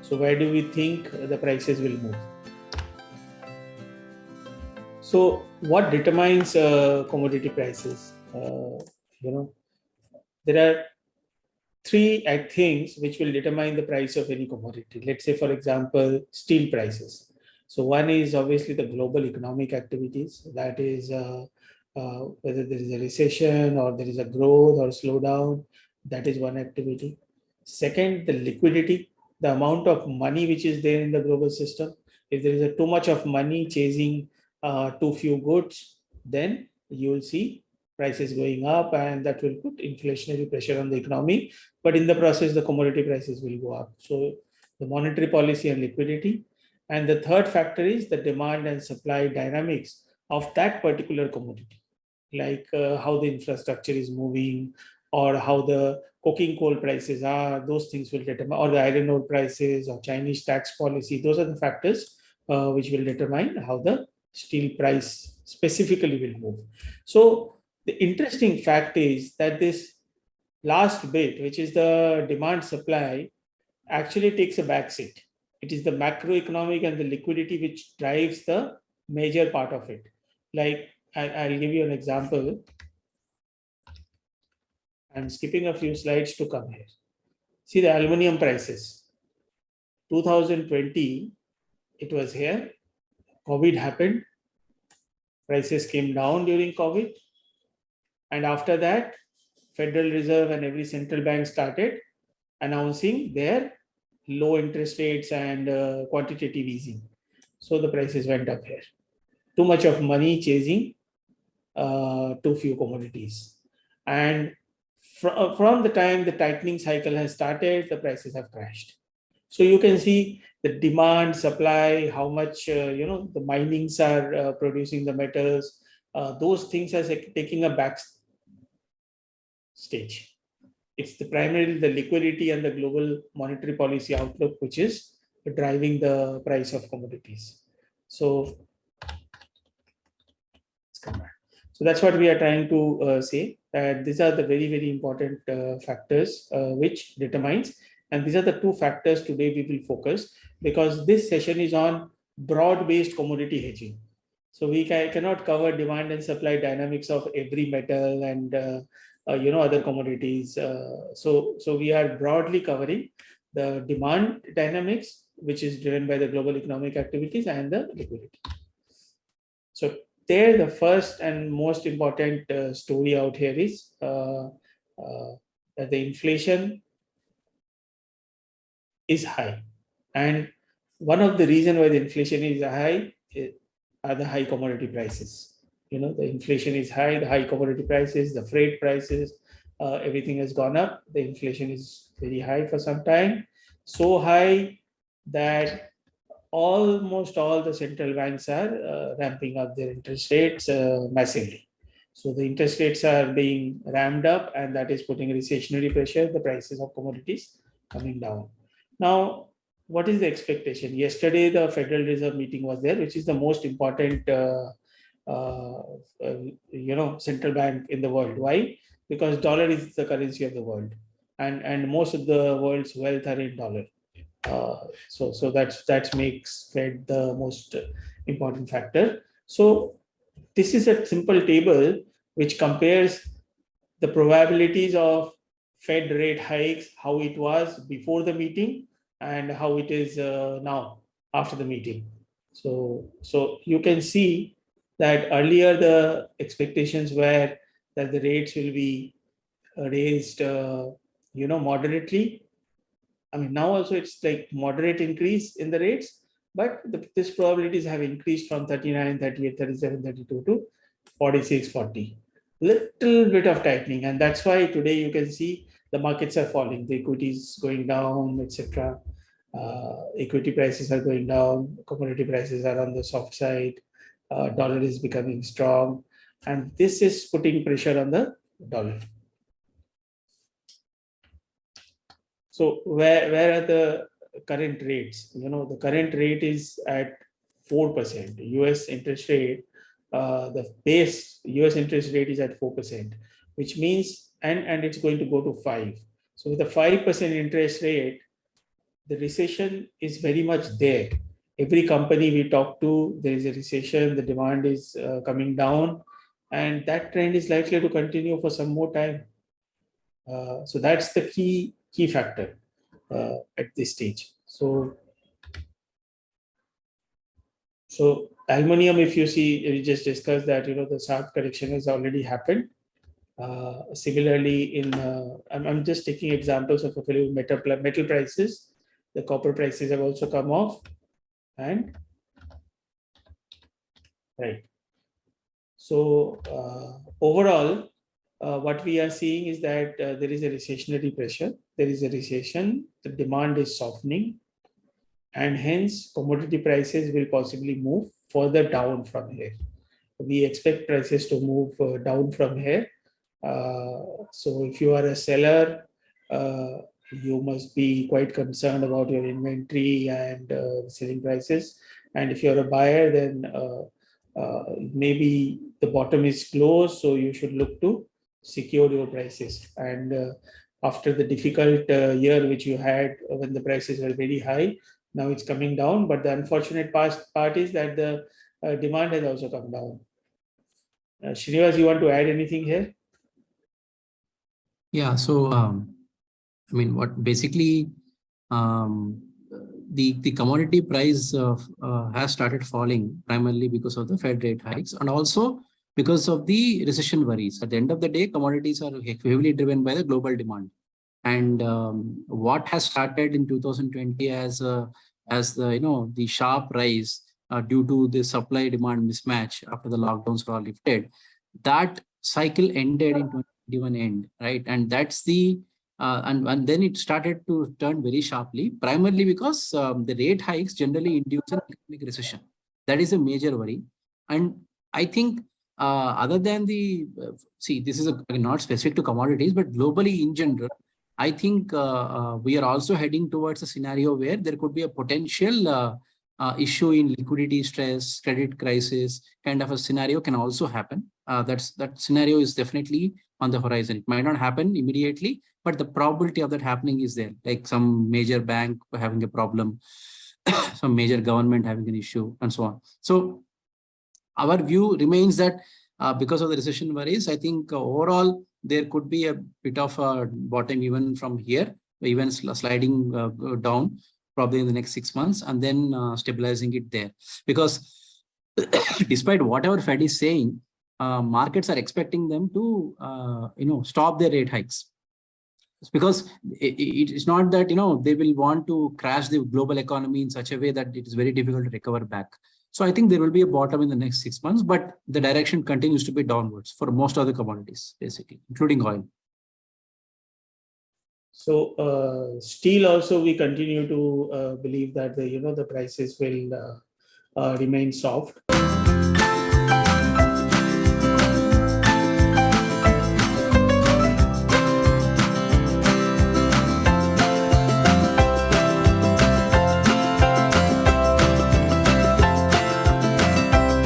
So where do we think the prices will move? So what determines commodity prices? There are three things which will determine the price of any commodity. Let's say, for example, steel prices. So one is obviously the global economic activities. That is whether there is a recession or there is a growth or slowdown. That is one activity. Second, the liquidity, the amount of money which is there in the global system. If there is too much of money chasing too few goods, then you will see prices going up, and that will put inflationary pressure on the economy. But in the process, the commodity prices will go up. So the monetary policy and liquidity. And the third factor is the demand and supply dynamics of that particular commodity, like how the infrastructure is moving, or how the coking coal prices are. Those things will determine, or the iron ore prices, or Chinese tax policy. Those are the factors which will determine how the steel price specifically will move. So the interesting fact is that this last bit, which is the demand supply, actually takes a backseat. It is the macroeconomic and the liquidity which drives the major part of it. Like I'll give you an example. I'm skipping a few slides to come here. See the aluminum prices. 2020, it was here. COVID happened. Prices came down during COVID. And after that, Federal Reserve and every central bank started announcing their low interest rates and quantitative easing. So the prices went up here. Too much of money chasing too few commodities. And from the time the tightening cycle has started, the prices have crashed. So you can see the demand, supply, how much the minings are producing the metals. Those things are taking a back stage. It's primarily the liquidity and the global monetary policy outlook which is driving the price of commodities. So let's come back. So that's what we are trying to say, that these are the very, very important factors which determines, and these are the two factors today we will focus, because this session is on broad-based commodity hedging. So we cannot cover demand and supply dynamics of every metal and other commodities. So we are broadly covering the demand dynamics, which is driven by the global economic activities, and the liquidity. So there, the first and most important story out here is that the inflation is high, and one of the reasons why the inflation is high are the high commodity prices. The inflation is high, the high commodity prices, the freight prices, everything has gone up. The inflation is very high for some time, so high that almost all the central banks are ramping up their interest rates massively. So the interest rates are being ramped up, and that is putting recessionary pressure, the prices of commodities coming down. Now, what is the expectation? Yesterday, the Federal Reserve meeting was there, which is the most important central bank in the world. Why? Because dollar is the currency of the world, and most of the world's wealth are in dollar. So that makes Fed the most important factor. So this is a simple table which compares the probabilities of Fed rate hikes, how it was before the meeting and how it is now after the meeting. So you can see that earlier the expectations were that the rates will be raised moderately. I mean, now also it's like moderate increase in the rates, but these probabilities have increased from 39, 38, 37, 32 to 46, 40. Little bit of tightening, and that's why today you can see the markets are falling, the equities going down, etc. Equity prices are going down, commodity prices are on the soft side, dollar is becoming strong, and this is putting pressure on the dollar. So where are the current rates? The current rate is at 4%. US interest rate, the base US interest rate is at 4%, which means, and it's going to go to 5. So with a 5% interest rate, the recession is very much there. Every company we talk to, there is a recession, the demand is coming down, and that trend is likely to continue for some more time. So that's the key factor at this stage. So aluminum, if you see, we just discussed that the sharp correction has already happened. Similarly, I'm just taking examples of a few metal prices. The copper prices have also come off, and right. So overall, what we are seeing is that there is a recessionary pressure. There is a recession. The demand is softening, and hence commodity prices will possibly move further down from here. We expect prices to move down from here. So if you are a seller, you must be quite concerned about your inventory and selling prices. And if you're a buyer, then maybe the bottom is close, so you should look to secure your prices. And after the difficult year which you had when the prices were very high, now it's coming down. But the unfortunate part is that the demand has also come down. Srinivas, you want to add anything here? Yeah, so I mean, what basically the commodity price has started falling primarily because of the Fed rate hikes and also because of the recession worries. At the end of the day, commodities are heavily driven by the global demand. And what has started in 2020 as the sharp rise due to the supply demand mismatch after the lockdowns were all lifted, that cycle ended in 2021 end, right? And that's the and then it started to turn very sharply, primarily because the rate hikes generally induce an economic recession. That is a major worry. And I think other than the, this is not specific to commodities, but globally in general, I think we are also heading towards a scenario where there could be a potential issue in liquidity stress, credit crisis, kind of a scenario can also happen. That scenario is definitely on the horizon. It might not happen immediately, but the probability of that happening is there, like some major bank having a problem, some major government having an issue, and so on. So our view remains that because of the recession worries, I think overall there could be a bit of a bottom even from here, even sliding down probably in the next 6 months, and then stabilizing it there. Because despite whatever Fed is saying, markets are expecting them to stop their rate hikes. It's because it's not that they will want to crash the global economy in such a way that it is very difficult to recover back. So I think there will be a bottom in the next 6 months, but the direction continues to be downwards for most of the commodities, basically, including oil. So steel also, we continue to believe that the prices will remain soft.